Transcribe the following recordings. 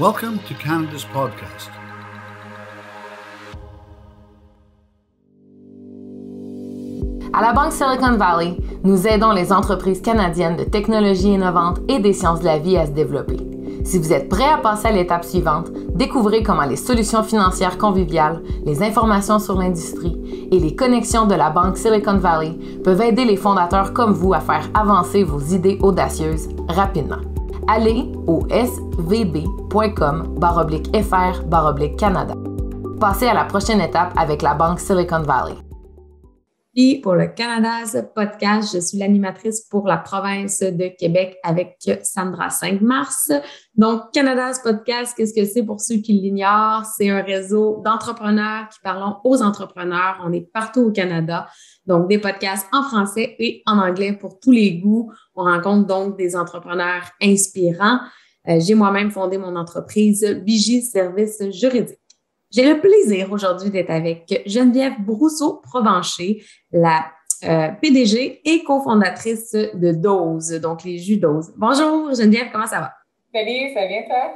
Welcome to Canada's podcast. À la Banque Silicon Valley, nous aidons les entreprises canadiennes de technologies innovantes et des sciences de la vie à se développer. Si vous êtes prêt à passer à l'étape suivante, découvrez comment les solutions financières conviviales, les informations sur l'industrie et les connexions de la Banque Silicon Valley peuvent aider les fondateurs comme vous à faire avancer vos idées audacieuses rapidement. Allez au svb.com/fr/Canada. Passez à la prochaine étape avec la Banque Silicon Valley. Puis pour le Canada's podcast, je suis l'animatrice pour la province de Québec avec Sandra 5 mars. Donc, Canada's podcast, qu'est-ce que c'est pour ceux qui l'ignorent? C'est un réseau d'entrepreneurs qui parlent aux entrepreneurs. On est partout au Canada. Donc, des podcasts en français et en anglais pour tous les goûts. On rencontre donc des entrepreneurs inspirants. J'ai moi-même fondé mon entreprise Vigie Services Juridiques. J'ai le plaisir aujourd'hui d'être avec Geneviève Brousseau-Provencher, la PDG et cofondatrice de Dose, donc les jus Dose. Bonjour Geneviève, comment ça va? Salut, ça va bien toi?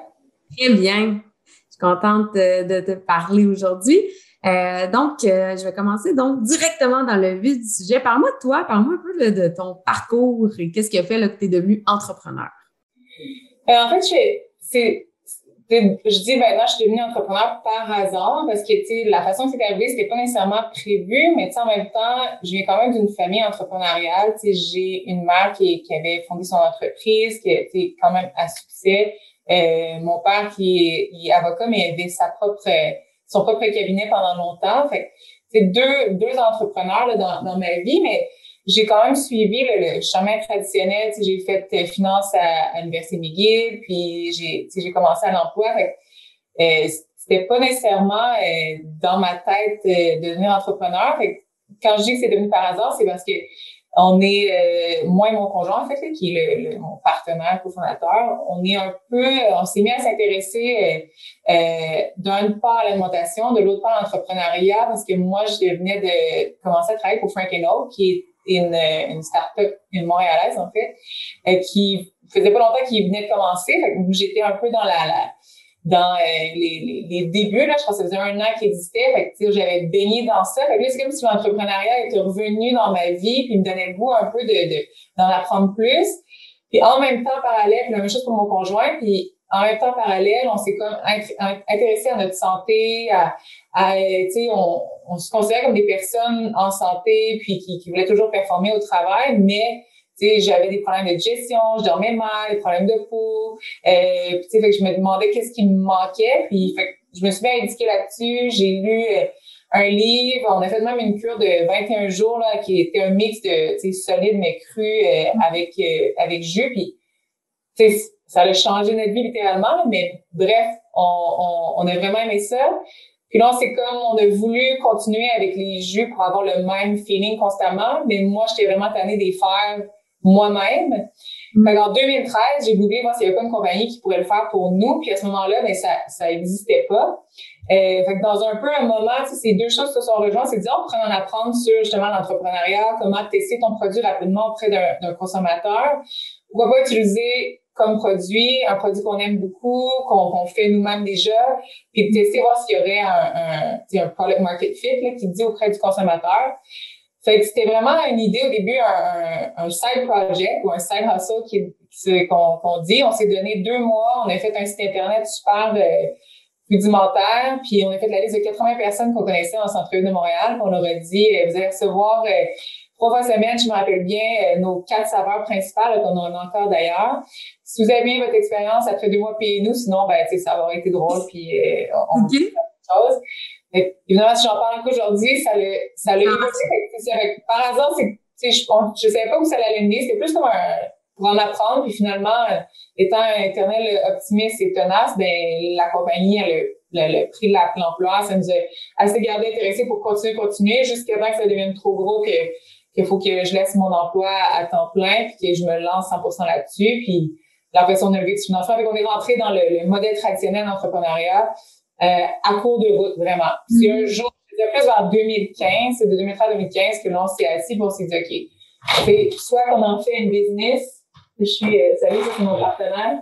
Très bien. Je suis contente de te parler aujourd'hui. Je vais commencer donc directement dans le vif du sujet. Parle-moi de toi, parle-moi un peu de ton parcours et qu'est-ce qui a fait là, que tu es devenue entrepreneur. En fait, je dis maintenant, je suis devenue entrepreneur par hasard parce que, tu sais, la façon que c'est arrivé, c'était pas nécessairement prévu, mais tu sais, en même temps, je viens quand même d'une famille entrepreneuriale. Tu sais, j'ai une mère qui avait fondé son entreprise, qui était quand même à succès. Mon père qui est avocat, mais avait son propre cabinet pendant longtemps. Fait que, c'est deux entrepreneurs là, dans ma vie, mais j'ai quand même suivi le chemin traditionnel. Tu sais, j'ai fait finance à l'Université McGill, puis j'ai commencé à l'emploi. Fait que, c'était pas nécessairement dans ma tête de devenir entrepreneur. Fait que, quand je dis que c'est devenu par hasard, c'est parce que on est, moi et mon conjoint, en fait, là, qui est mon partenaire cofondateur, on s'est mis à s'intéresser d'une part à l'alimentation, de l'autre part à l'entrepreneuriat, parce que moi, je venais de commencer à travailler pour Frank & Oak, qui est une start-up, une montréalaise, en fait, qui faisait pas longtemps qu'il venait de commencer. Fait que j'étais un peu dans les débuts, là. Je pense que ça faisait 1 an qu'il existait. Fait que, tu sais, j'avais baigné dans ça. Fait que là, c'est comme si l'entrepreneuriat était revenu dans ma vie puis me donnait le goût un peu d'en apprendre plus. Puis en même temps, parallèle, puis la même chose pour mon conjoint. Puis en même temps, parallèle, on s'est comme intéressé à notre santé, tu sais, on se considère comme des personnes en santé puis qui voulaient toujours performer au travail, mais tu sais, j'avais des problèmes de digestion, je dormais mal, des problèmes de peau, puis tu sais, fait que je me demandais qu'est-ce qui me manquait, puis fait que je me suis bien éduquée là-dessus, j'ai lu un livre, on a fait même une cure de 21 jours là qui était un mix de tu sais solide mais cru avec jus, puis tu sais ça a changé notre vie littéralement, mais bref, on a vraiment aimé ça. Puis là, c'est comme on a voulu continuer avec les jus pour avoir le même feeling constamment, mais moi, j'étais vraiment tannée de les faire moi-même. Fait qu'en 2013, j'ai googlé voir s'il y avait pas une compagnie qui pourrait le faire pour nous, puis à ce moment-là, ben ça existait pas. Fait que dans un moment, tu sais, ces deux choses se sont rejointes, c'est de dire, on pourrait en apprendre sur justement l'entrepreneuriat, comment tester ton produit rapidement auprès d'un consommateur. Pourquoi pas utiliser comme produit, un produit qu'on aime beaucoup, qu'on fait nous-mêmes déjà, puis de tester voir s'il y aurait un product market fit là, qui dit auprès du consommateur. Fait que c'était vraiment une idée au début, un side project ou un side hustle qu'on dit. On s'est donné 2 mois, on a fait un site internet super rudimentaire, puis on a fait la liste de 80 personnes qu'on connaissait dans le centre-ville de Montréal, puis on leur a dit, vous allez recevoir 3 fois semaine, je me rappelle bien, nos 4 saveurs principales qu'on en a encore d'ailleurs. Si vous avez bien votre expérience, après 2 mois, payez-nous. Sinon, ben, tu sais, ça aurait été drôle, puis on va faire autre chose. Mais, évidemment, si j'en parle encore aujourd'hui, ça l'a évolué. Par hasard, tu sais, je savais pas où ça allait mener. C'était plus comme pour en apprendre. Puis finalement, étant un éternel optimiste et tenace, ben, la compagnie, elle a pris l'ampleur. Ça nous a assez gardé intéressés pour continuer jusqu'à temps que ça devienne trop gros qu'il faut que je laisse mon emploi à temps plein puis que je me lance 100% là-dessus. Puis après ça, on a levé du financement. Fait qu'on est rentré dans le modèle traditionnel d'entrepreneuriat à court de route, vraiment. Puis un jour, c'était plus vers 2015, c'est de 2013 à 2015 que l'on s'est assis pour s'est dit, OK, soit qu'on en fait une business, salut, ça c'est mon partenaire,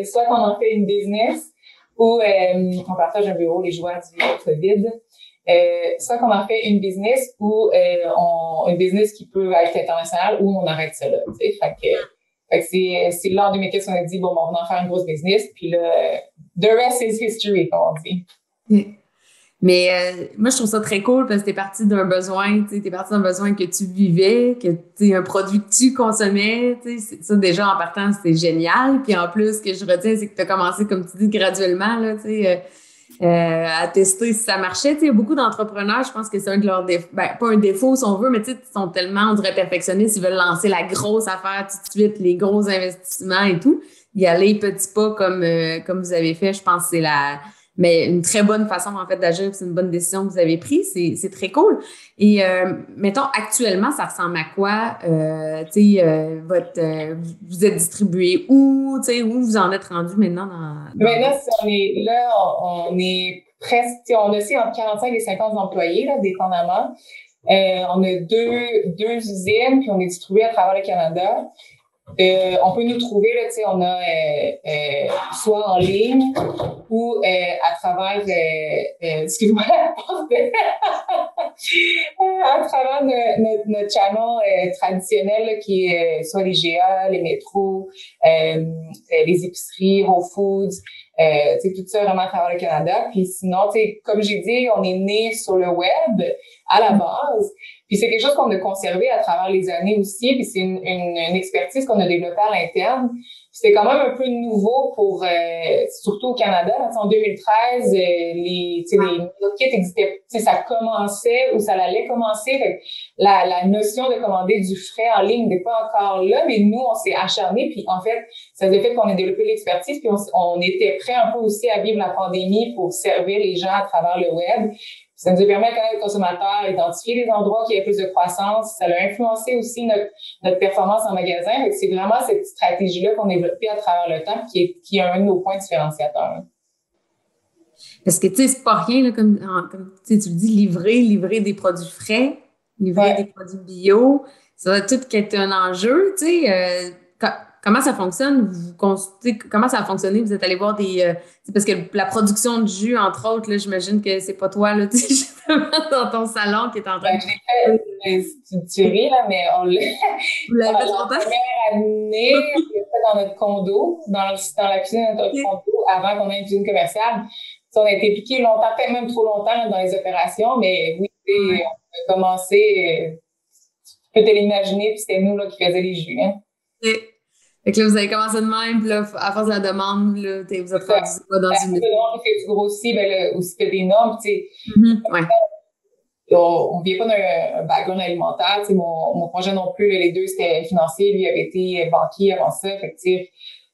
soit qu'on en fait une business ou on partage un bureau, les joies du COVID. Soit qu'on en fait une business ou une business qui peut être internationale ou on arrête ça là. Fait que c'est là en 2015 qu'on a dit bon, on va en faire une grosse business, puis là, the rest is history, comme on dit. Mais moi, je trouve ça très cool parce que t'es parti d'un besoin, t'es parti d'un besoin que tu vivais, que t'es un produit que tu consommais, ça déjà en partant, c'était génial. Puis en plus, ce que je retiens, c'est que t'as commencé, comme tu dis, graduellement, là, à tester si ça marchait. Il y a beaucoup d'entrepreneurs, je pense que c'est un de leurs défauts, pas un défaut si on veut, mais ils sont tellement, on dirait, perfectionnistes, ils veulent lancer la grosse affaire tout de suite, les gros investissements et tout. Y aller petit pas comme vous avez fait, je pense que mais une très bonne façon, en fait, d'agir, c'est une bonne décision que vous avez prise. C'est très cool. Et, mettons, actuellement, ça ressemble à quoi? Vous êtes distribué où? Où vous en êtes rendu maintenant? Maintenant, on est presque, on a aussi entre 45 et 50 employés, là, dépendamment. On a deux usines, puis on est distribué à travers le Canada. On peut nous trouver, là, on a soit en ligne ou à travers, excuse-moi, à travers notre channel traditionnel là, qui est soit les GA, les métros, les épiceries, Whole Foods, tout ça vraiment à travers le Canada. Puis sinon, comme j'ai dit, on est né sur le web à la base. Puis c'est quelque chose qu'on a conservé à travers les années aussi. Puis c'est une expertise qu'on a développée à l'interne. C'était quand même un peu nouveau pour, surtout au Canada. Là, en 2013, les meal kits existaient, ça commençait ou ça allait commencer. Fait que la notion de commander du frais en ligne n'est pas encore là, mais nous, on s'est acharnés. Puis en fait, ça a fait qu'on a développé l'expertise. Puis on était prêts un peu aussi à vivre la pandémie pour servir les gens à travers le web. Ça nous a permis de connaître le consommateur, identifier les endroits qui avaient plus de croissance. Ça a influencé aussi notre performance en magasin. Fait que c'est vraiment cette stratégie-là qu'on a développée à travers le temps qui est un de nos points différenciateurs. Parce que, c'est pas rien, là, comme tu le dis, livrer des produits frais, livrer des produits bio. Ça va tout être un enjeu, Comment ça fonctionne? Comment ça a fonctionné? Vous êtes allé voir parce que la production de jus, entre autres, là, j'imagine que c'est pas toi, là, justement, dans ton salon qui est en train de... Tu ris, là, mais on l'a... Vous l'avez fait longtemps? La première année, on l'a fait dans notre condo, dans la cuisine de notre condo, avant qu'on ait une cuisine commerciale. On a été impliqués longtemps, peut-être même trop longtemps là, dans les opérations, mais oui, on a commencé... tu peux te l'imaginer, puis c'était nous là, qui faisions les jus. Hein. Fait que là, vous avez commencé de même, puis là, à force de la demande, là, vous êtes rendu quoi dans une... Que tu grossis, là, aussi tu as des normes, on ne vient pas d'un background alimentaire, mon projet non plus, les deux, c'était financier, lui avait été banquier avant ça, fait que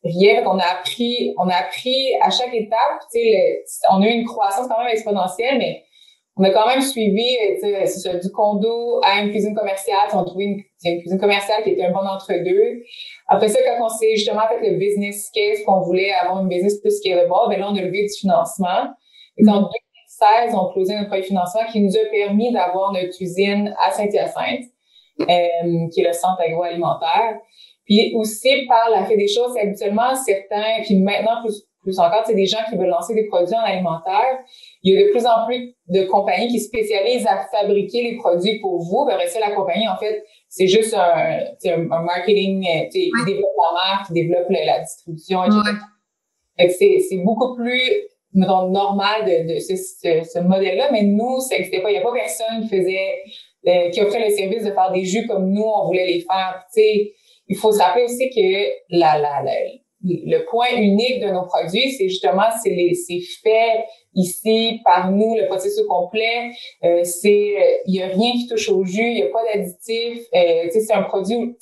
rien, fait qu'on a appris à chaque étape, on a eu une croissance quand même exponentielle, mais on a quand même suivi, c'est ça, du condo à une cuisine commerciale. On a trouvé une cuisine commerciale qui était un bon entre-deux. Après ça, quand on s'est justement fait le business case, qu'on voulait avoir une business plus scalable, ben là, on a levé du financement. Et en 2016, on a closé notre premier financement qui nous a permis d'avoir notre usine à Saint-Hyacinthe, qui est le centre agroalimentaire. Puis aussi, par la fait des choses, c'est habituellement certains, puis maintenant plus encore, c'est des gens qui veulent lancer des produits en alimentaire. Il y a de plus en plus de compagnies qui spécialisent à fabriquer les produits pour vous. Ben, rester la compagnie, en fait, c'est juste un marketing, ils développent la marque, ils développent la distribution, etc. Fait que c'est beaucoup plus, mettons, normal de ce modèle-là, mais nous, ça n'existait pas. Il n'y a pas personne qui offrait le service de faire des jus comme nous, on voulait les faire. Il faut se rappeler aussi que le point unique de nos produits, c'est justement, c'est fait ici par nous, le processus complet. Il y a rien qui touche au jus, il y a pas d'additifs. C'est un produit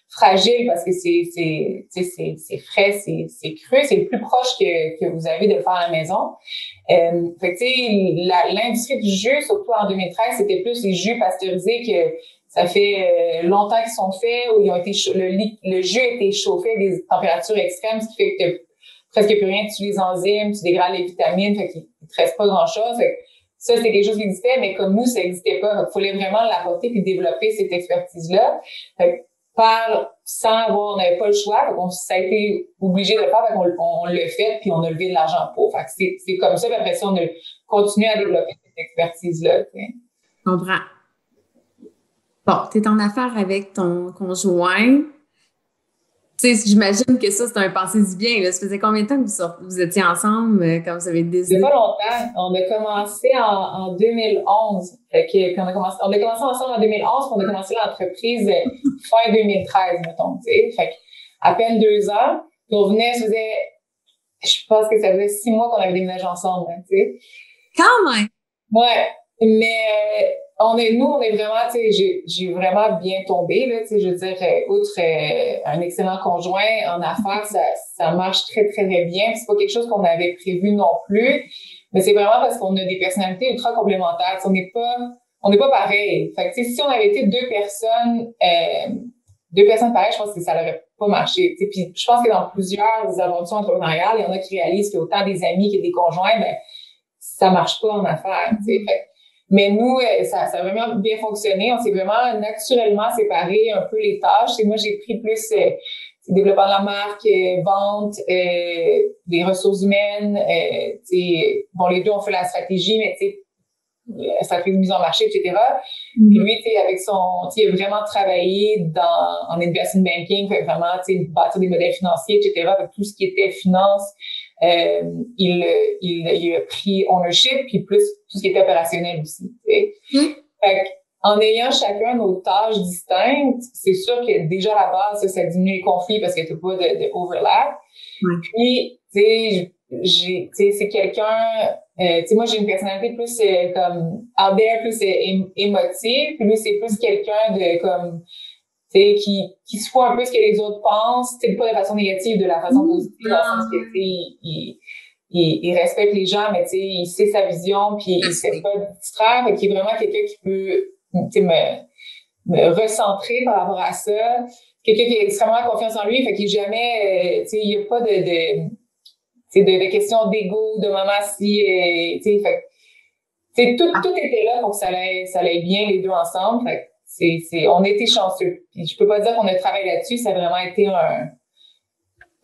fragile parce que c'est frais, c'est cru, c'est le plus proche que vous avez de le faire à la maison. Fait que l'industrie du jus, surtout en 2013, c'était plus les jus pasteurisés que ça fait longtemps qu'ils sont faits, où ils ont été le jus a été chauffé à des températures extrêmes, ce qui fait que presque plus rien, tu tues les enzymes, tu dégrades les vitamines, fait qu'il ne te reste pas grand-chose. Ça, c'était quelque chose qui existait, mais comme nous, ça n'existait pas. Il fallait vraiment l'apporter puis développer cette expertise-là. Fait on n'avait pas le choix, ça a été obligé de le faire, on l'a fait, puis on a levé de l'argent pour. Fait que c'est comme ça, puis après ça, on a continué à développer cette expertise-là. Je comprends. Bon, tu es en affaires avec ton conjoint. Tu sais, j'imagine que ça, c'est un passé du bien. Là. Ça faisait combien de temps que vous étiez ensemble quand vous avez décidé? C'est pas longtemps. On a commencé en 2011. Fait que, on a commencé ensemble en 2011, puis on a commencé l'entreprise fin 2013, mettons, tu sais. Fait que, à peine 2 ans, puis on venait, je pense que ça faisait 6 mois qu'on avait déménagé ensemble, hein, tu sais. Quand même! Ouais. Mais, on est vraiment, tu sais, j'ai vraiment bien tombé, là, tu sais, je veux dire, outre un excellent conjoint en affaires, ça marche très, très, très bien. C'est pas quelque chose qu'on avait prévu non plus, mais c'est vraiment parce qu'on a des personnalités ultra complémentaires. On n'est pas pareil. Fait que, tu sais, si on avait été deux personnes pareilles, je pense que ça n'aurait pas marché. Tu sais, puis je pense que dans plusieurs aventures entrepreneuriales, il y en a qui réalisent qu'il y a autant des amis que des conjoints, ben ça marche pas en affaires. Tu sais, fait. Mais nous, ça a vraiment bien fonctionné. On s'est vraiment naturellement séparé un peu les tâches. Et moi, j'ai pris plus développement de la marque, vente, des ressources humaines. Bon, les deux, on fait la stratégie, mais tu sais, la stratégie de mise en marché, etc. Puis lui, tu sais, avec il a vraiment travaillé en investment banking, fait vraiment, tu sais, bâtir des modèles financiers, etc. Fait tout ce qui était finance, il a pris ownership, puis plus tout ce qui était opérationnel aussi. Fait en ayant chacun nos tâches distinctes, c'est sûr que déjà à la base, ça diminue les conflits parce qu'il n'y a pas de overlap. Puis, tu sais, c'est quelqu'un, tu sais, moi, j'ai une personnalité plus comme out there, plus émotive, puis lui, c'est plus quelqu'un de comme, tu sais, qui se fout un peu ce que les autres pensent, tu sais, pas de façon négative, de la façon positive, dans le sens que, tu sais, il respecte les gens, mais tu sais, il sait sa vision, puis il se fait pas distraire, fait qu'il est vraiment quelqu'un qui peut, tu sais, me recentrer par rapport à ça. Quelqu'un qui a extrêmement confiance en lui, fait qu'il est jamais, tu sais, il n'y a pas de questions d'ego, de maman si, tu sais, fait tu sais, tout était là pour que ça allait bien les deux ensemble, fait on a été chanceux. Puis je peux pas dire qu'on a travaillé là-dessus, ça a vraiment été un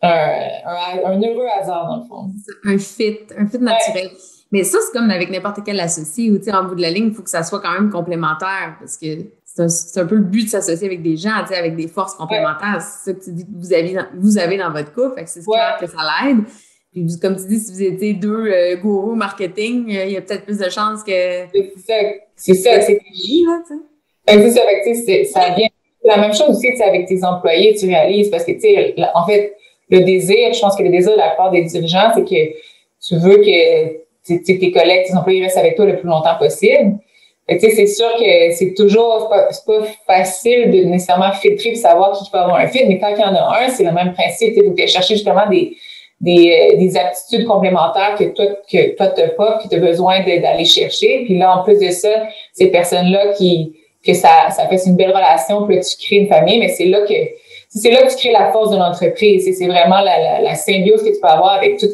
heureux hasard, dans le fond. Un fit naturel. Ouais. Mais ça, c'est comme avec n'importe quel associé où, tu sais, en bout de la ligne, il faut que ça soit quand même complémentaire parce que c'est un peu le but de s'associer avec des gens, tu sais, avec des forces complémentaires. Ouais. C'est ça que tu dis que vous avez dans votre couple, fait que c'est clair que ça l'aide. Puis, comme tu dis, si vous étiez deux gourous marketing, il y a peut-être plus de chances que... C'est ça. C'est là, tu sais. C'est ça, fait que, ça vient. La même chose aussi, tu sais, avec tes employés, tu réalises, parce que, tu sais, en fait, le désir, je pense que le désir de la part des dirigeants, c'est que tu veux que tes collègues, tes employés restent avec toi le plus longtemps possible. Tu sais, c'est sûr que c'est pas facile de nécessairement filtrer et savoir qui peut avoir un fit, mais quand il y en a un, c'est le même principe. Tu faut chercher justement des aptitudes complémentaires que toi t'as pas, que tu as besoin d'aller chercher. Puis là, en plus de ça, ces personnes-là que ça fait une belle relation, puis là, tu crées une famille, mais c'est là que tu crées la force de l'entreprise. C'est vraiment la symbiose que tu peux avoir avec tous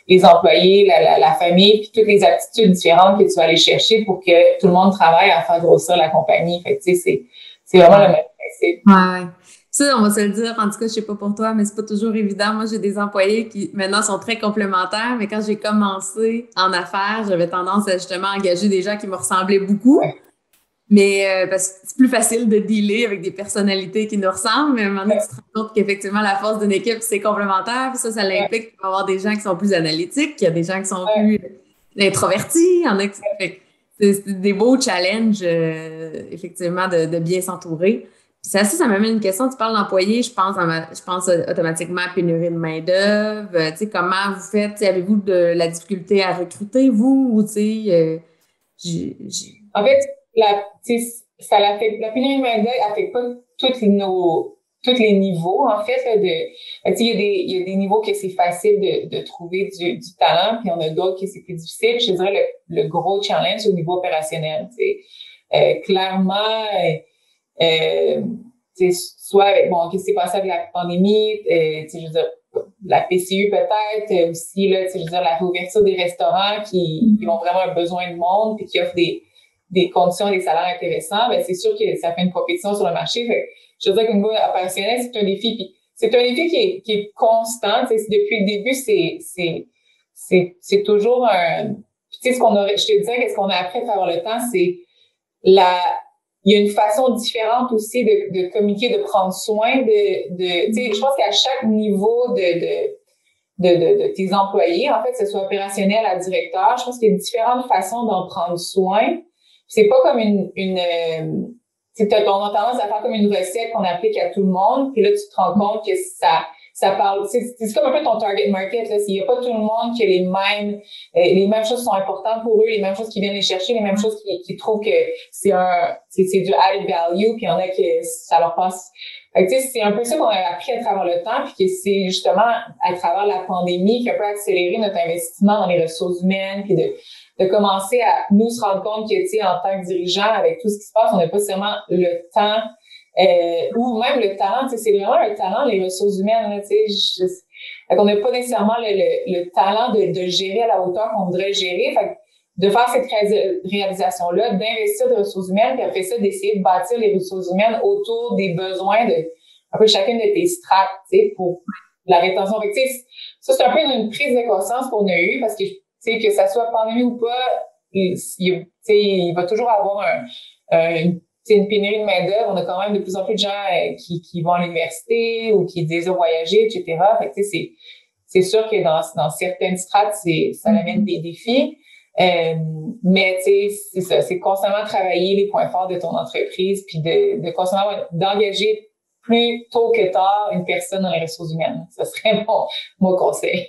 les employés, la famille, puis toutes les aptitudes différentes que tu vas aller chercher pour que tout le monde travaille à faire grossir la compagnie. Fait que, tu sais, c'est vraiment le même principe. Ouais. Ça, on va se le dire, en tout cas, je sais pas pour toi, mais c'est pas toujours évident. Moi, j'ai des employés qui, maintenant, sont très complémentaires, mais quand j'ai commencé en affaires, j'avais tendance à justement engager des gens qui me ressemblaient beaucoup. Ouais. Mais parce que c'est plus facile de dealer avec des personnalités qui nous ressemblent, mais à un moment donné, tu te rends compte qu'effectivement, la force d'une équipe, c'est complémentaire. Puis ça l'implique qu'il va y avoir des gens qui sont plus analytiques, il y a des gens qui sont plus introvertis. Il y en a qui... C'est des beaux challenges, effectivement, de bien s'entourer. Puis ça m'amène une question. Tu parles d'employés, je pense automatiquement à pénurie de main-d'œuvre. Tu sais, comment vous faites? Avez-vous de la difficulté à recruter, vous? Ou, tu sais, En fait, la pénurie de main-d'œuvre affecte pas tous les niveaux, en fait, il y a des niveaux que c'est facile de trouver du talent, puis on a d'autres que c'est plus difficile. Je dirais le gros challenge, c'est au niveau opérationnel, tu sais. Clairement, soit avec, qu'est-ce qui s'est passé avec la pandémie, tu sais, je veux dire, la PCU peut-être, aussi, là, tu sais, je veux dire, la réouverture des restaurants qui ont vraiment un besoin de monde, puis qui offrent des conditions et des salaires intéressants, ben c'est sûr que ça fait une compétition sur le marché. Fait, je veux dire qu'au niveau opérationnel, c'est un défi. Puis c'est un défi qui est constant. Tu sais, depuis le début, c'est toujours un... Tu sais, je te disais, qu'est-ce qu'on a appris à travers le temps, c'est il y a une façon différente aussi de communiquer, de prendre soin tu sais, je pense qu'à chaque niveau de tes employés, en fait, que ce soit opérationnel à directeur, je pense qu'il y a différentes façons d'en prendre soin. C'est pas comme on a tendance à faire comme une recette qu'on applique à tout le monde, puis là, tu te rends compte que ça parle, c'est comme un peu ton target market, là. S'il y a pas tout le monde qui a les mêmes choses sont importantes pour eux, les mêmes choses qui viennent les chercher, les mêmes choses qui trouvent que c'est du added value, puis il y en a que ça leur passe. Fait que, tu sais, c'est un peu ça qu'on a appris à travers le temps, puis que c'est justement à travers la pandémie qui a un peu accéléré notre investissement dans les ressources humaines, puis de commencer à nous se rendre compte que, tu sais, en tant que dirigeant, avec tout ce qui se passe, on n'a pas seulement le temps ou même le talent, tu sais, c'est vraiment un talent, les ressources humaines, là, tu sais, on n'a pas nécessairement le talent de gérer à la hauteur qu'on voudrait gérer, fait que de faire cette réalisation-là, d'investir des ressources humaines, puis après ça, d'essayer de bâtir les ressources humaines autour des besoins de un peu chacune de tes strates, tu sais, pour la rétention. Fait que, tu sais, ça, c'est un peu une prise de conscience qu'on a eue, parce que, tu sais, que ça soit pandémie ou pas, il va toujours avoir une pénurie de main-d'œuvre. On a quand même de plus en plus de gens qui vont à l'université ou qui désirent voyager, etc. Fait que, tu sais, c'est sûr que dans certaines strates, ça amène des défis. Mais, tu sais, c'est ça, c'est constamment travailler les points forts de ton entreprise, puis de constamment d'engager plus tôt que tard une personne dans les ressources humaines. Ça serait mon conseil.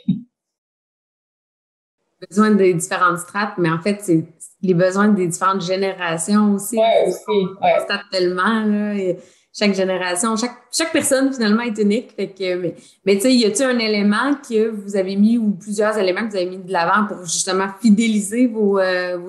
Besoin des différentes strates, mais en fait, c'est les besoins des différentes générations aussi. Ouais, aussi. On constate tellement, là. Et chaque génération, chaque personne, finalement, est unique. Fait que, mais tu sais, y a-t-il un élément que vous avez mis ou plusieurs éléments que vous avez mis de l'avant pour justement fidéliser vos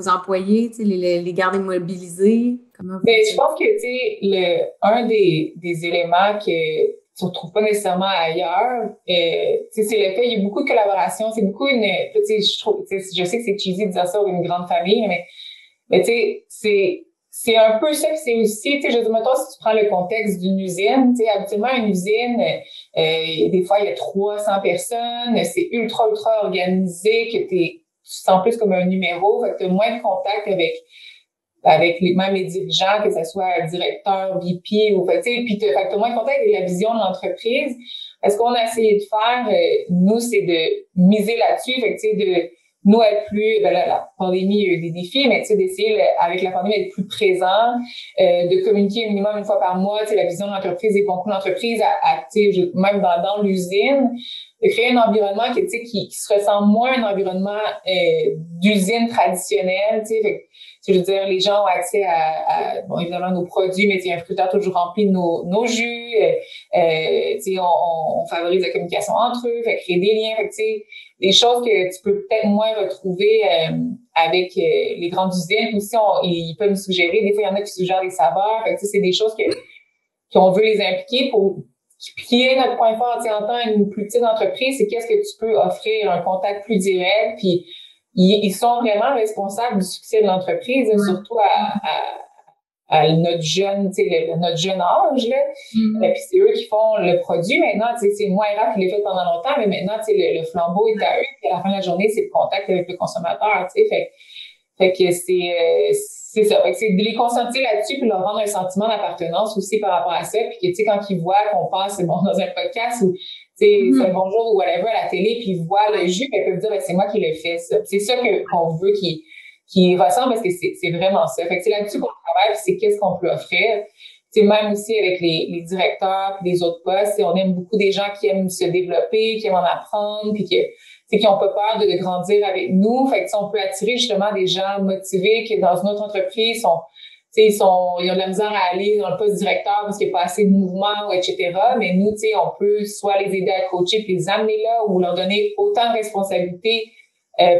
employés, tu sais, les garder mobilisés? Je pense que, tu sais, un des éléments que tu ne retrouves pas nécessairement ailleurs, tu sais, c'est le fait, il y a beaucoup de collaboration, c'est beaucoup tu sais, je sais que c'est cheesy de dire ça d'une grande famille, mais tu sais, c'est un peu ça, puis c'est aussi, tu sais, je veux dire, mettons, si tu prends le contexte d'une usine, tu sais, habituellement, une usine, des fois, il y a 300 personnes, c'est ultra organisé, que tu sens plus comme un numéro, fait que tu as moins de contact avec même les dirigeants, que ce soit directeur, VP, ou fait, tu sais, puis t'as moins de contact avec la vision de l'entreprise. Ce qu'on a essayé de faire, nous, c'est de miser là-dessus, fait que, tu sais, nous être plus, la pandémie, il y a eu des défis, mais tu sais, d'essayer avec la pandémie d'être plus présent, de communiquer minimum une fois par mois, tu sais, la vision de l'entreprise, les concours d'entreprise, tu sais, même dans l'usine, de créer un environnement qui, tu sais, qui se ressemble moins à un environnement d'usine traditionnelle, tu sais, fait, je veux dire, les gens ont accès à bon, évidemment, nos produits, mais il y a un frigidaire toujours rempli de nos jus. Tu sais, on favorise la communication entre eux, fait créer des liens, fait, tu sais, des choses que tu peux peut-être moins retrouver avec les grandes usines. Aussi, ils peuvent nous suggérer. Des fois, il y en a qui suggèrent des saveurs. Fait, tu sais, c'est des choses qu'on veut les impliquer pour qui est notre point fort. Tu sais, en tant qu'une plus petite entreprise, c'est qu'est-ce que tu peux offrir un contact plus direct, puis ils sont vraiment responsables du succès de l'entreprise, surtout à notre jeune, tu sais, notre jeune âge, là. Et puis c'est eux qui font le produit. Maintenant, tu sais, c'est moi, Era, qui l'ai fait pendant longtemps, mais maintenant, tu sais, le flambeau est à eux. Puis à la fin de la journée, c'est le contact avec le consommateur, tu sais. Fait que c'est ça. Fait que c'est de les concentrer là-dessus puis leur rendre un sentiment d'appartenance aussi par rapport à ça. Puis que, tu sais, quand ils voient qu'on passe, bon, dans un podcast ou, tu sais, c'est un bonjour ou whatever à la télé, puis ils voient le jus, puis ils peuvent dire, c'est moi qui l'ai fait, ça. C'est ça qu'on veut qu'ils ressentent, parce que c'est vraiment ça. Fait que c'est là-dessus qu'on travaille, puis c'est qu'est-ce qu'on peut offrir. Tu sais, même aussi avec les directeurs puis les autres postes, on aime beaucoup des gens qui aiment se développer, qui aiment en apprendre, puis qui n'ont pas peur de grandir avec nous. Fait que on peut attirer justement des gens motivés qui, dans une autre entreprise, ils ont de la misère à aller dans le poste directeur parce qu'il n'y a pas assez de mouvement, etc. Mais nous, tu sais, on peut soit les aider à coacher puis les amener là ou leur donner autant de responsabilités,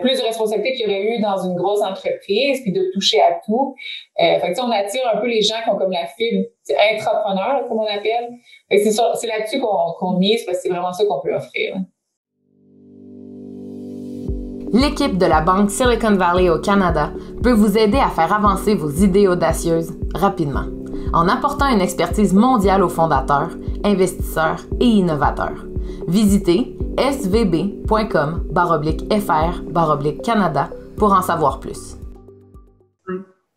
plus de responsabilités qu'il y aurait eu dans une grosse entreprise, puis de toucher à tout. Fait que, on attire un peu les gens qui ont comme la fibre intrapreneur, comme on appelle. Fait que c'est là-dessus qu'on mise, parce que c'est vraiment ça qu'on peut offrir. L'équipe de la Banque Silicon Valley au Canada peut vous aider à faire avancer vos idées audacieuses rapidement. en apportant une expertise mondiale aux fondateurs, investisseurs et innovateurs. Visitez svb.com/fr/Canada pour en savoir plus.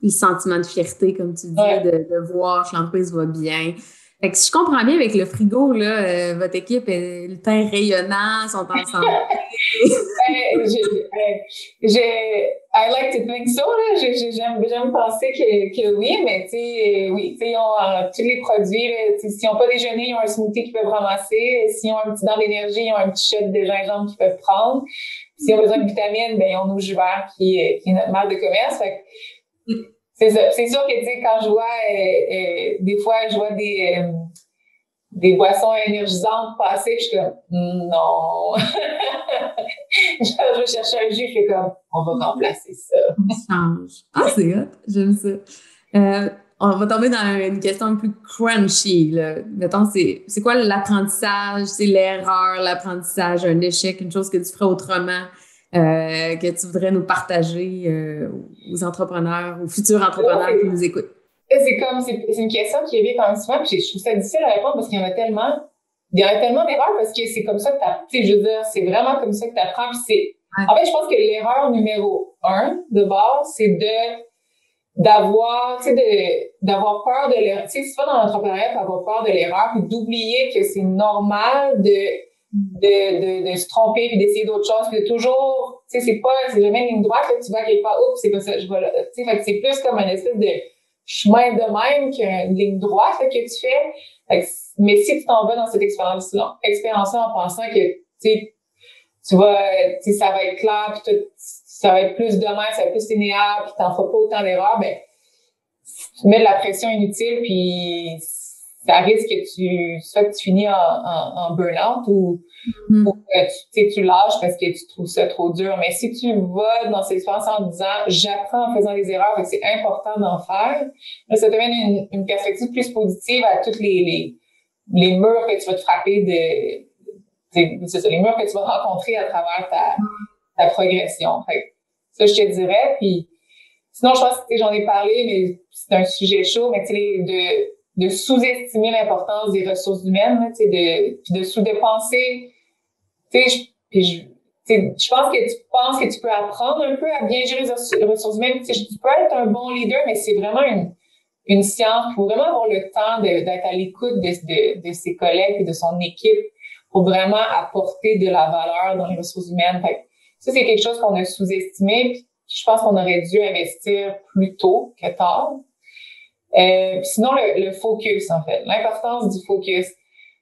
Le sentiment de fierté, comme tu dis, de voir que l'entreprise va bien. Fait que si je comprends bien avec le frigo, là, votre équipe, le teint rayonnant, sont en santé. I like to think so, là. J'aime penser que oui, mais tu sais, ils ont tous les produits, là, s'ils n'ont pas déjeuné, ils ont un smoothie qu'ils peuvent ramasser. S'ils ont un petit dent d'énergie, ils ont un petit shot de gingembre qu'ils peuvent prendre. S'ils ont besoin de vitamines, ben, ils ont nos jus verts qui est notre marque de commerce. Fait que, c'est ça. C'est sûr que, tu sais, quand je vois, des fois, je vois des boissons énergisantes passer, je suis comme, non. Je vais chercher un jus, je fais comme, on va remplacer ça. On change. Ah, c'est hot. J'aime ça. On va tomber dans une question plus crunchy, là. Mettons, c'est quoi l'apprentissage? C'est l'erreur, l'apprentissage, un échec, une chose que tu ferais autrement? Que tu voudrais nous partager aux entrepreneurs, aux futurs entrepreneurs qui nous écoutent? C'est une question qui revient quand même souvent, puis je trouve ça difficile à répondre parce qu'il y en a tellement d'erreurs parce que c'est comme ça que tu sais, je veux dire, c'est vraiment comme ça que tu apprends. En fait, je pense que l'erreur numéro 1 de base, c'est d'avoir peur de l'erreur. Tu sais, souvent dans l'entrepreneuriat, avoir peur de l'erreur, puis d'oublier que c'est normal de se tromper puis d'essayer d'autres choses puis de toujours, tu sais, c'est jamais une ligne droite, là, tu vas quelque part, oups, c'est pas ça, je vais là, tu sais, fait que c'est plus comme un espèce de chemin de même qu'une ligne droite, là, que tu fais. Fait que, mais si tu t'en vas dans cette expérience-là en pensant que, tu sais, ça va être clair puis ça va être plus demain, ça va être plus linéaire puis t'en feras pas autant d'erreurs, ben, tu mets de la pression inutile puis ça risque que tu finis en burn-out ou que tu lâches parce que tu trouves ça trop dur. Mais si tu vas dans cette expérience en disant j'apprends en faisant des erreurs et que c'est important d'en faire, là, ça te donne une perspective plus positive à tous les murs que tu vas te frapper c'est ça, les murs que tu vas rencontrer à travers ta progression. Fait que ça, je te dirais. Puis sinon, je pense que j'en ai parlé, mais c'est un sujet chaud, mais tu sais, de sous-estimer l'importance des ressources humaines, là, puis de sous-dépenser. Tu sais, je pense que tu penses que tu peux apprendre un peu à bien gérer les ressources humaines. Tu sais, tu peux être un bon leader, mais c'est vraiment une science. Il faut vraiment avoir le temps d'être à l'écoute de ses collègues et de son équipe pour vraiment apporter de la valeur dans les ressources humaines. Fait que ça, c'est quelque chose qu'on a sous-estimé. Puis je pense qu'on aurait dû investir plus tôt que tard. Sinon, le focus, en fait, l'importance du focus.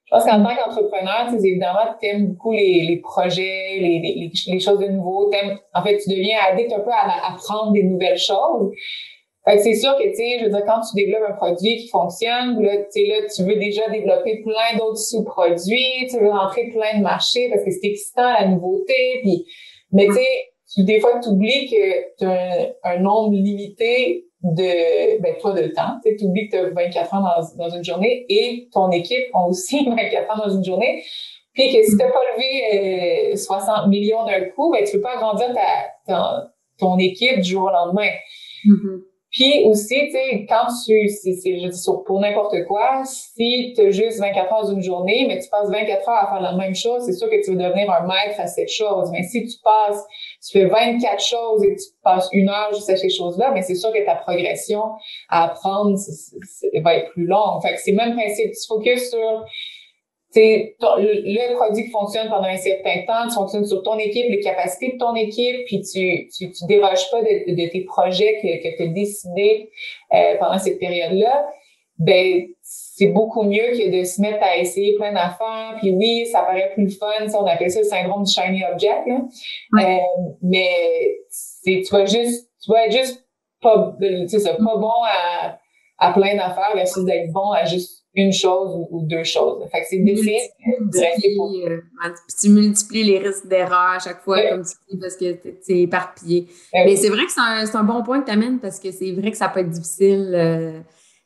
Je pense qu'en tant qu'entrepreneur, tu sais, évidemment, tu aimes beaucoup les projets, les choses de nouveau. En fait, tu deviens addict un peu à apprendre des nouvelles choses. Fait que c'est sûr que, tu sais, je veux dire, quand tu développes un produit qui fonctionne, là, tu veux déjà développer plein d'autres sous-produits, tu veux rentrer plein de marchés parce que c'est excitant, la nouveauté, mais tu sais, des fois, tu oublies que tu as un nombre limité de temps. Tu oublies que tu as 24 heures dans une journée et ton équipe a aussi 24 heures dans une journée. Puis que si tu n'as pas levé 60 millions d'un coup, ben, tu peux pas agrandir ton équipe du jour au lendemain. Mm-hmm. Puis aussi, tu sais, quand je dis pour n'importe quoi, si tu as juste 24 heures d'une journée, mais tu passes 24 heures à faire la même chose, c'est sûr que tu vas devenir un maître à cette chose. Mais si tu fais 24 choses et que tu passes 1 heure juste à ces choses-là, mais c'est sûr que ta progression à apprendre va être plus longue. Fait que c'est le même principe. Tu focuses sur le produit qui fonctionne pendant un certain temps, tu fonctionnes sur ton équipe, les capacités de ton équipe, puis tu déroges pas de tes projets que tu as décidés pendant cette période-là, ben c'est beaucoup mieux que de se mettre à essayer plein d'affaires. Puis oui, ça paraît plus fun, ça, on appelle ça le syndrome du shiny object, là. Mais tu vas être juste pas bon à plein d'affaires versus d'être bon à juste une chose ou 2 choses. Fait que c'est d'essayer de rester pour... Tu multiplies les risques d'erreur à chaque fois, comme tu dis, parce que c'est éparpillé. Mais c'est vrai que c'est un bon point que tu amènes parce que c'est vrai que ça peut être difficile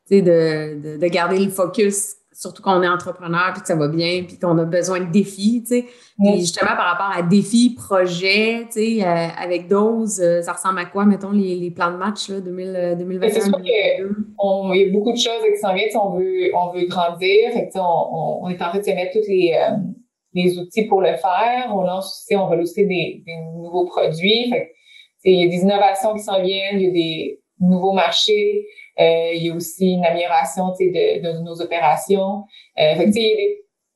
de garder le focus surtout quand on est entrepreneur puis que ça va bien puis qu'on a besoin de défis, tu sais. Puis justement, par rapport à défis, projets, tu sais, avec Dose, ça ressemble à quoi, mettons, les plans de match, là, 2021, c'est sûr 2022? qu'il y a beaucoup de choses qui s'en viennent. On veut grandir. Fait que, on est en train de se mettre tous les outils pour le faire. On lance aussi, on va lancer des nouveaux produits. Fait que, il y a des innovations qui s'en viennent, il y a des nouveaux marchés, il y a aussi une amélioration de nos opérations. Fait que, il y a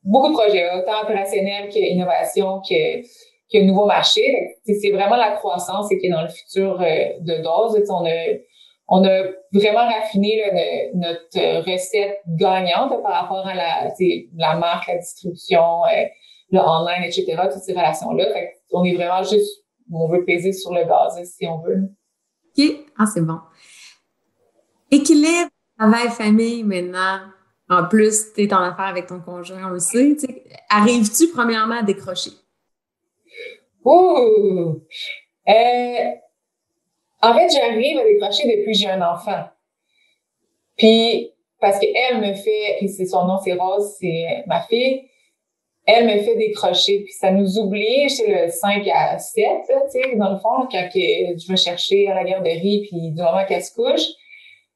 beaucoup de projets, autant opérationnels qu'innovation, que nouveaux marchés. Fait que, c'est vraiment la croissance qui est dans le futur de Dose. On a vraiment raffiné là, notre recette gagnante par rapport à la marque, la distribution, le online, etc., toutes ces relations-là. Fait qu'on est vraiment juste, on veut peser sur le gaz, si on veut. OK. Ah, c'est bon. Équilibre, travail, famille, maintenant. En plus, tu es en affaire avec ton conjoint, on le sait. Arrives-tu, premièrement, à décrocher? Ouh! En fait, j'arrive à décrocher depuis que j'ai un enfant. Puis, parce qu'elle me fait, puis son nom, c'est Rose, c'est ma fille, elle me fait décrocher. Puis ça nous oblige, c'est le 5 à 7, tu sais, dans le fond, là, quand je vais chercher à la garderie, puis du moment qu'elle se couche,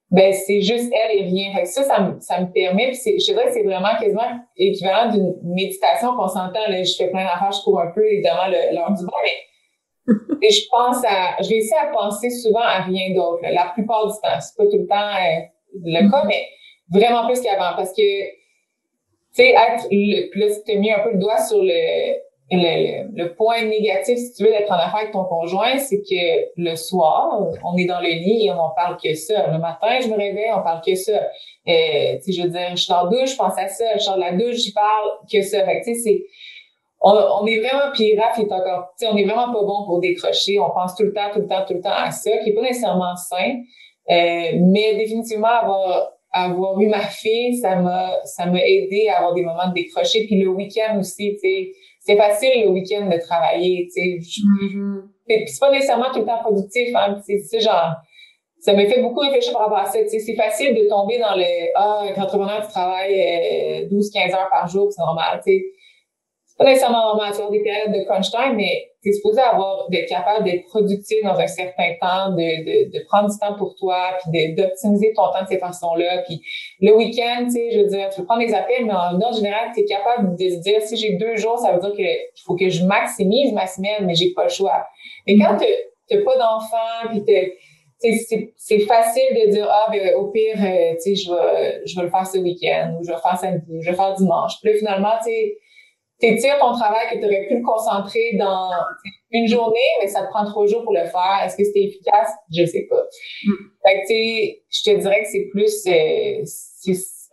ben c'est juste elle et rien. Fait que ça me permet, puis je dirais que c'est vraiment quasiment équivalent d'une méditation qu'on s'entend, là, je fais plein d'affaires, je cours un peu, évidemment, l'heure du bain, mais et je réussis à penser souvent à rien d'autre, là, la plupart du temps. C'est pas tout le temps le cas, mais vraiment plus qu'avant. Parce que, tu sais, puis là, tu as mis un peu le doigt sur le point négatif, si tu veux, d'être en affaires avec ton conjoint, c'est que le soir, on est dans le lit et on parle que ça. Le matin, je me réveille, on parle que ça. Tu sais, je veux dire, je suis en douche, je pense à ça. Je sors de la douche, j'y parle que ça. Fait que, tu sais, on est vraiment, puis Raph est encore, tu sais, on est vraiment pas bon pour décrocher. On pense tout le temps à ça, qui est pas nécessairement sain. Mais définitivement, avoir eu ma fille, ça m'a aidé à avoir des moments de décrocher. Puis le week-end aussi, tu sais, c'est facile le week-end de travailler, tu sais. Puis c'est pas nécessairement tout le temps productif, hein. Tu sais, genre, ça m'a fait beaucoup réfléchir par rapport à ça. Tu sais, c'est facile de tomber dans avec l'entrepreneur, tu travailles 12-15 heures par jour, c'est normal, tu sais. Pas nécessairement normal, tu as des périodes de crunch time, mais tu es supposé d'être capable d'être productif dans un certain temps, de prendre du temps pour toi, puis d'optimiser ton temps de ces façons-là. Puis le week-end, tu sais, je veux dire, tu peux prendre des appels, mais en ordre général, tu es capable de se dire, si j'ai 2 jours, ça veut dire qu'il faut que je maximise ma semaine, mais j'ai pas le choix. Mais quand t'as pas d'enfant, puis c'est facile de dire, ben, au pire, tu sais, je vais le faire ce week-end, ou je vais le faire samedi, ou je vais le faire dimanche. Puis là, finalement, tu sais, t'étires ton travail que tu aurais pu le concentrer dans une journée, mais ça te prend 3 jours pour le faire. Est-ce que c'était efficace? Je sais pas. Fait que, tu sais, je te dirais que c'est plus,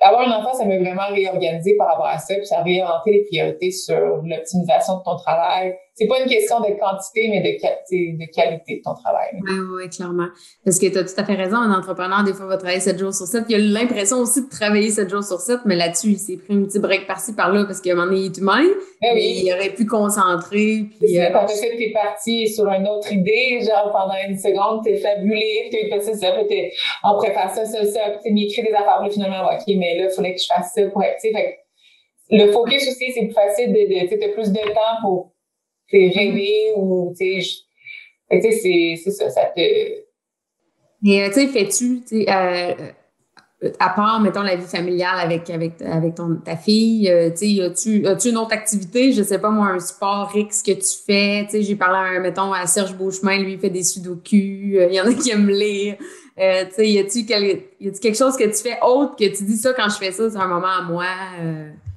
avoir un enfant, ça m'a vraiment réorganisé par rapport à ça, puis ça a réorienté les priorités sur l'optimisation de ton travail. C'est pas une question de quantité, mais de qualité de ton travail. Oui, clairement. Parce que tu as tout à fait raison, un entrepreneur, des fois, va travailler 7 jours sur 7. Il a l'impression aussi de travailler 7 jours sur 7, mais là-dessus, il s'est pris un petit break par-ci, par-là, parce qu'à un moment donné, il est humain. Mais il aurait pu concentrer. Puis, quand t'es parti sur une autre idée, genre pendant une seconde, t'es fabulé, t'es passé ça, puis on préfère ça, puis t'es mis écrit des affaires, puis finalement, OK, mais là, il fallait que je fasse ça pour être, tu sais, fait le focus aussi, c'est plus facile t'as plus de temps pour rêver ou, tu sais, c'est ça te... Mais, tu sais, fais-tu, tu sais, à part, mettons, la vie familiale avec ta fille, tu sais, as-tu une autre activité? Je sais pas, moi, un sport X que tu fais. Tu sais, j'ai parlé, mettons, à Serge Beauchemin, lui, il fait des sudoku. Il y en a qui aiment lire. Tu sais, y a-tu quelque chose que tu fais autre que tu dis ça quand je fais ça, c'est un moment à moi?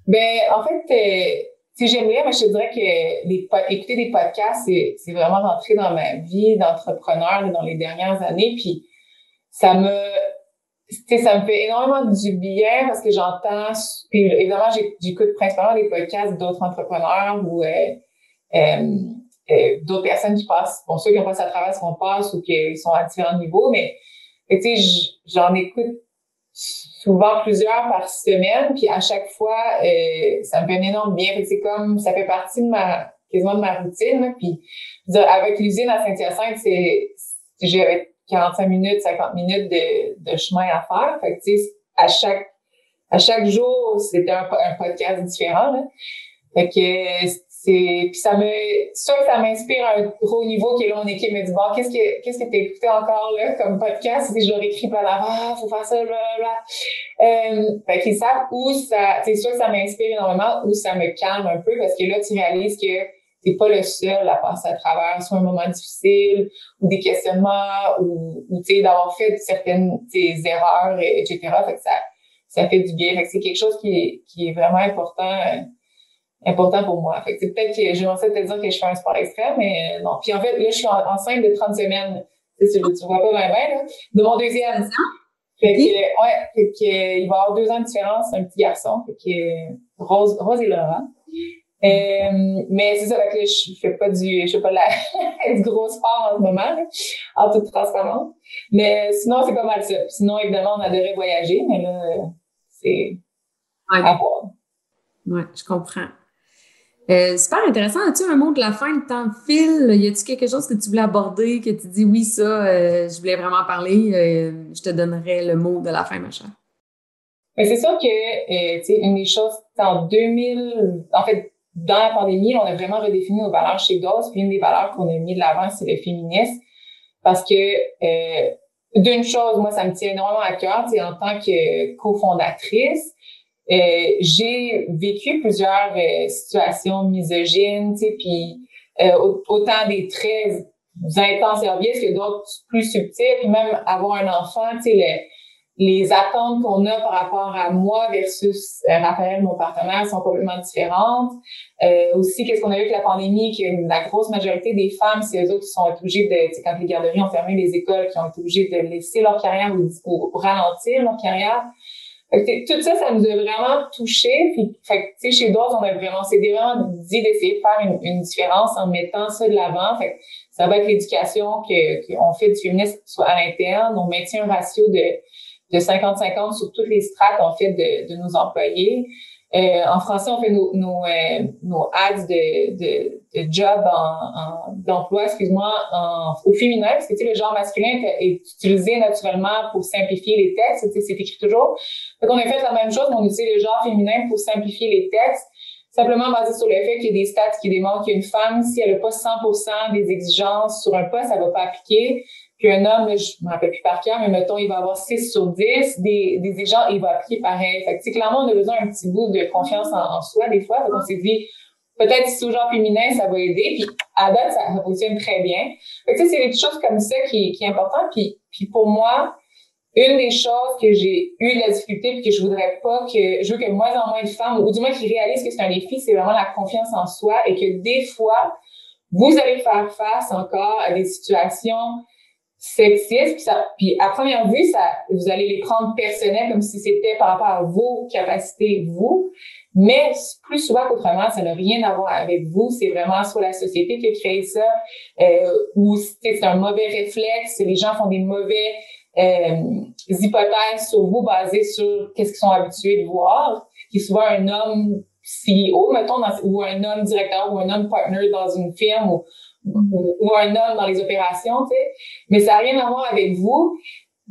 Ben, en fait, tu sais, j'aime lire, mais je te dirais que écouter des podcasts, c'est vraiment rentré dans ma vie d'entrepreneur dans les dernières années. Puis, ça me fait énormément du bien parce que j'entends, puis évidemment, j'écoute principalement des podcasts d'autres entrepreneurs ou d'autres personnes qui passent, bon, ceux qui ont passé à travers ce qu'on passe ou qui sont à différents niveaux, mais tu sais, j'en écoute souvent plusieurs par semaine, puis à chaque fois, ça me fait un énorme bien. Fait que c'est comme, ça fait partie quasiment de ma routine, là. Puis, je veux dire, avec l'usine à Saint-Hyacinthe, j'avais 45 minutes, 50 minutes de chemin à faire. Fait que, tu sais, à chaque jour, c'était un podcast différent, là. Fait que puis ça m'inspire à un gros niveau que là, mon équipe me dit, bon, qu'est-ce que t'as écouté encore, là, comme podcast? Et je leur écris plein d'avant, faut faire ça, blablabla. Fait qu'ils savent où c'est sûr que ça m'inspire énormément, où ça me calme un peu, parce que là, tu réalises que t'es pas le seul à passer à travers soit un moment difficile, ou des questionnements, ou tu sais, d'avoir fait certaines, erreurs, etc. Fait que ça fait du bien. Fait que c'est quelque chose qui est vraiment important pour moi. Fait que c'est peut-être que je vais te dire que je fais un sport extrême, mais non. Puis en fait, là, je suis enceinte de 30 semaines. Tu vois pas bien, là. De mon deuxième. Fait que, il va y avoir 2 ans de différence, un petit garçon. Fait que, Rose et Laurent. Mais c'est ça, fait que là, je fais pas du gros sport en ce moment, là, en toute transparence. Mais sinon, c'est pas mal ça. Sinon, évidemment, on adorait voyager, mais là, c'est à voir. Ouais, je comprends. Super intéressant. As-tu un mot de la fin? Le temps file. Y a-tu quelque chose que tu voulais aborder, que tu dis oui, ça, je voulais vraiment parler? Je te donnerai le mot de la fin, ma chère. Mais c'est sûr que, tu sais, une des choses, en 2000, en fait, dans la pandémie, on a vraiment redéfini nos valeurs chez DOS. Puis une des valeurs qu'on a mis de l'avant, c'est le féminisme. Parce que, d'une chose, moi, ça me tient énormément à cœur, tu sais, en tant que cofondatrice. J'ai vécu plusieurs situations misogynes, tu sais, puis autant des très intenses et obvious que d'autres plus subtiles, puis même avoir un enfant, tu sais, les attentes qu'on a par rapport à moi versus Raphaël, mon partenaire, sont complètement différentes. Aussi, qu'est-ce qu'on a vu avec la pandémie, que la grosse majorité des femmes, c'est eux autres qui sont obligées tu sais, quand les garderies ont fermé les écoles, qui ont été obligées de laisser leur carrière ou ralentir leur carrière. Tout ça, ça nous a vraiment touchés. Puis, fait que, tu sais, chez DOS, on s'est vraiment dit d'essayer de faire une différence en mettant ça de l'avant. Fait que ça va être l'éducation qu'on fait du féminisme soit à l'interne. On maintient un ratio de 50-50 sur toutes les strates, en fait, de nos employés. En français, on fait nos ads de job d'emploi, au féminin, parce que, tu sais, le genre masculin est utilisé naturellement pour simplifier les textes, tu sais, c'est écrit toujours. Donc, on a fait la même chose, mais on utilise le genre féminin pour simplifier les textes, simplement basé sur le fait qu'il y a des stats qui démontrent qu'une femme, si elle n'a pas 100% des exigences sur un poste, elle va pas appliquer. Puis un homme, je me rappelle plus par cœur, mais mettons, il va avoir 6 sur 10 des exigences et il va appliquer pareil. Fait que, tu sais, clairement, on a besoin d'un petit bout de confiance en soi, des fois. Donc, on s'est dit, peut-être si c'est au genre féminin, ça va aider. Puis, à date, ça fonctionne très bien. Fait que, tu sais, c'est des choses comme ça qui est important. Puis pour moi, une des choses que j'ai eu de la difficulté puis que je veux que moins en moins de femmes, ou du moins qui réalisent que c'est un défi, c'est vraiment la confiance en soi et que des fois, vous allez faire face encore à des situations sexistes, puis à première vue, vous allez les prendre personnels comme si c'était par rapport à vos capacités, vous, mais plus souvent qu'autrement, ça n'a rien à voir avec vous, c'est vraiment soit la société qui a créé ça, ou c'est un mauvais réflexe, les gens font des mauvais hypothèses sur vous basées sur qu'est-ce qu'ils sont habitués de voir, qui est souvent un homme CEO, mettons, ou un homme directeur, ou un homme partner dans une firme, ou un homme dans les opérations, tu sais. Mais ça n'a rien à voir avec vous.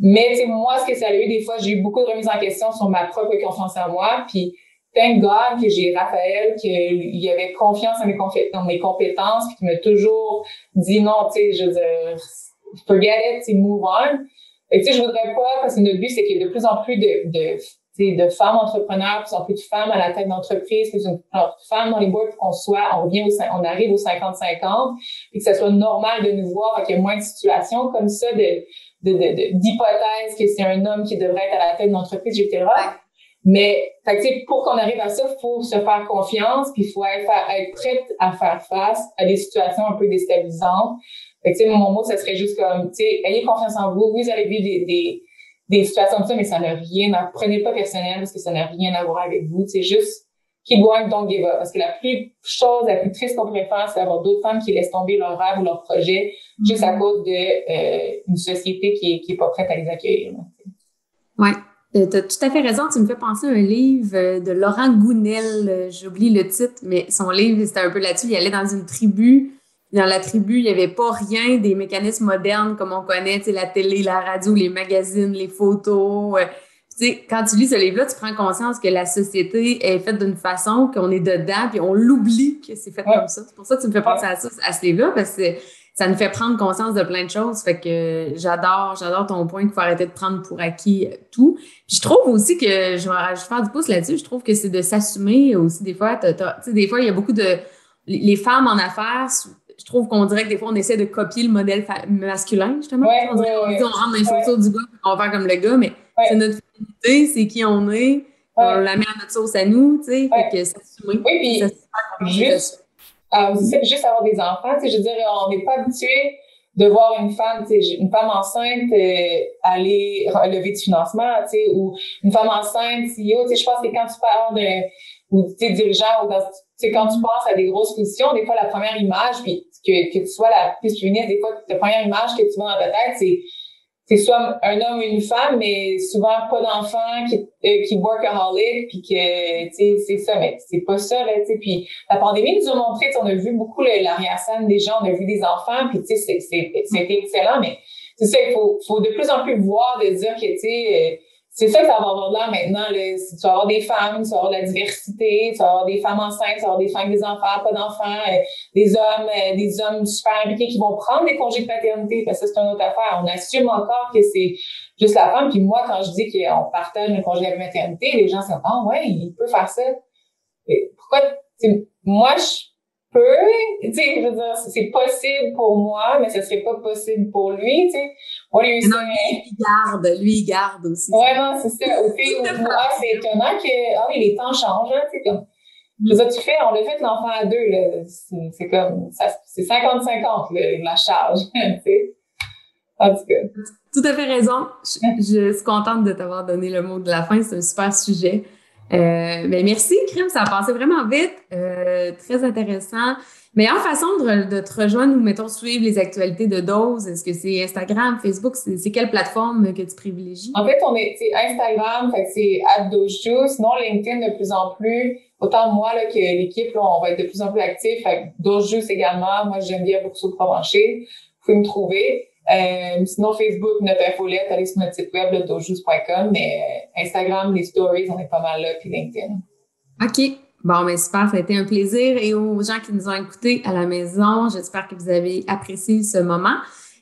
Mais, tu sais, moi, ce que ça a eu, des fois, j'ai eu beaucoup de remises en question sur ma propre confiance en moi. Puis, thank God que j'ai Raphaël, qu'il avait confiance dans mes compétences, puis qu'il m'a toujours dit non, tu sais, je veux dire, forget it, tu move on. Et tu sais, je voudrais pas, parce que notre but, c'est qu'il y ait de plus en plus de femmes entrepreneurs, de plus en plus de femmes à la tête d'entreprise, plus de femmes dans les boîtes pour on arrive aux 50-50, et que ça soit normal de nous voir, qu'il y ait moins de situations comme ça, d'hypothèses que c'est un homme qui devrait être à la tête d'entreprise, etc. Mais, tu sais, pour qu'on arrive à ça, il faut se faire confiance, puis il faut être prête à faire face à des situations un peu déstabilisantes. Fait que, tu sais, mon mot, ça serait juste comme, tu sais, ayez confiance en vous. Vous allez vivre des situations comme ça, mais ça n'a rien à, prenez pas personnel parce que ça n'a rien à voir avec vous. C'est juste, keep going, don't give up. Parce que la plus triste qu'on pourrait faire, c'est d'avoir d'autres femmes qui laissent tomber leur rêve ou leur projet juste à cause de, une société qui est pas prête à les accueillir. Ouais. Tu as tout à fait raison. Tu me fais penser à un livre de Laurent Gounel. J'oublie le titre, mais son livre, c'était un peu là-dessus. Il allait dans une tribu. Dans la tribu, il n'y avait pas rien des mécanismes modernes comme on connaît, tu sais, la télé, la radio, les magazines, les photos. tu sais, quand tu lis ce livre-là, tu prends conscience que la société est faite d'une façon qu'on est dedans, puis on l'oublie que c'est fait comme ça. C'est pour ça que tu me fais penser à ça, à ce livre-là, parce que ça nous fait prendre conscience de plein de choses. Fait que j'adore ton point qu'il faut arrêter de prendre pour acquis tout. Puis je trouve aussi que, je vais faire du pouce là-dessus, je trouve que c'est de s'assumer aussi. Des fois, tu sais, des fois, il y a beaucoup de... Les femmes en affaires, je trouve qu'on dirait que des fois, on essaie de copier le modèle masculin, justement. On dit, on rentre dans les photos du gars, on va faire comme le gars, mais c'est notre féminité, c'est qui on est. On la met à notre sauce à nous, tu sais. Fait que s'assumer. Oui, puis juste avoir des enfants, tu sais, je veux dire, on n'est pas habitué de voir une femme enceinte aller relever du financement, tu sais, ou une femme enceinte CEO, tu sais, je pense que quand tu parles ou tu sais, dirigeant, ou tu sais, quand tu penses à des grosses positions, des fois la première image, puis que tu sois la plus féministe, des fois la première image que tu vois dans ta tête, c'est soit un homme ou une femme, mais souvent pas d'enfants, qui workaholic, puis que, tu sais, c'est ça, mais c'est pas ça, là, tu sais. Puis la pandémie nous a montré, on a vu beaucoup l'arrière-scène des gens, on a vu des enfants, puis tu sais, c'était excellent, mais c'est ça, il faut de plus en plus voir, de dire que, tu sais, c'est ça que ça va avoir l'air maintenant, là. Tu vas avoir des femmes, tu vas avoir de la diversité, tu vas avoir des femmes enceintes, tu vas avoir des femmes avec des enfants, pas d'enfants, des hommes super impliqués qui vont prendre des congés de paternité, parce que ça, c'est une autre affaire. On assume encore que c'est juste la femme. Puis moi, quand je dis qu'on partage un congé de maternité, les gens se disent « Ah ouais, il peut faire ça. » Pourquoi? Moi, je peux, tu sais, je veux dire, c'est possible pour moi, mais ce serait pas possible pour lui, tu sais. Lui, il garde aussi. Ouais, non, c'est ça. Moi, c'est étonnant que, les temps changent, hein, tu sais, comme, je veux dire, on l'a fait l'enfant à deux, là. C'est comme, ça, c'est 50-50, la charge, tu sais. En tout cas. Tout à fait raison. Je suis contente de t'avoir donné le mot de la fin. C'est un super sujet. Mais merci, Crème, ça a passé vraiment vite. Très intéressant. Meilleure façon de te rejoindre ou, mettons, suivre les actualités de Dose, est-ce que c'est Instagram, Facebook? C'est quelle plateforme que tu privilégies? En fait, c'est Instagram, fait que c'est @DoseJuice. Sinon, LinkedIn de plus en plus. Autant moi là, que l'équipe, là, on va être de plus en plus actifs. Fait que DoseJuice également. Moi, j'aime bien beaucoup sur Provencher. Vous pouvez me trouver. Sinon, Facebook, notre infolette, allez sur notre site web, dosejuice.com, mais Instagram, les stories, on est pas mal là, puis LinkedIn. OK. Bon, mais super, ça a été un plaisir. Et aux gens qui nous ont écoutés à la maison, j'espère que vous avez apprécié ce moment.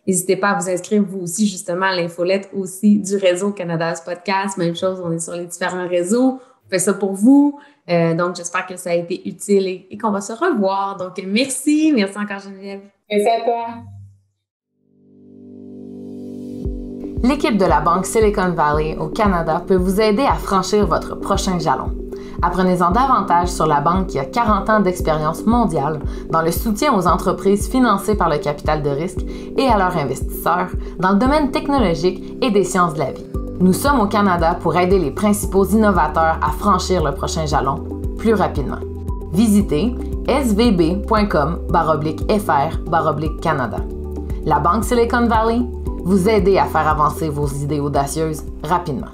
N'hésitez pas à vous inscrire, vous aussi, justement, à l'infolette aussi du réseau Canada's Podcast. Même chose, on est sur les différents réseaux. On fait ça pour vous. Donc, j'espère que ça a été utile et qu'on va se revoir. Donc, merci. Merci encore, Geneviève. Merci à toi. L'équipe de la Banque Silicon Valley au Canada peut vous aider à franchir votre prochain jalon. Apprenez-en davantage sur la banque qui a 40 ans d'expérience mondiale dans le soutien aux entreprises financées par le capital de risque et à leurs investisseurs dans le domaine technologique et des sciences de la vie. Nous sommes au Canada pour aider les principaux innovateurs à franchir le prochain jalon plus rapidement. Visitez svb.com/fr/Canada. La Banque Silicon Valley, vous aider à faire avancer vos idées audacieuses rapidement.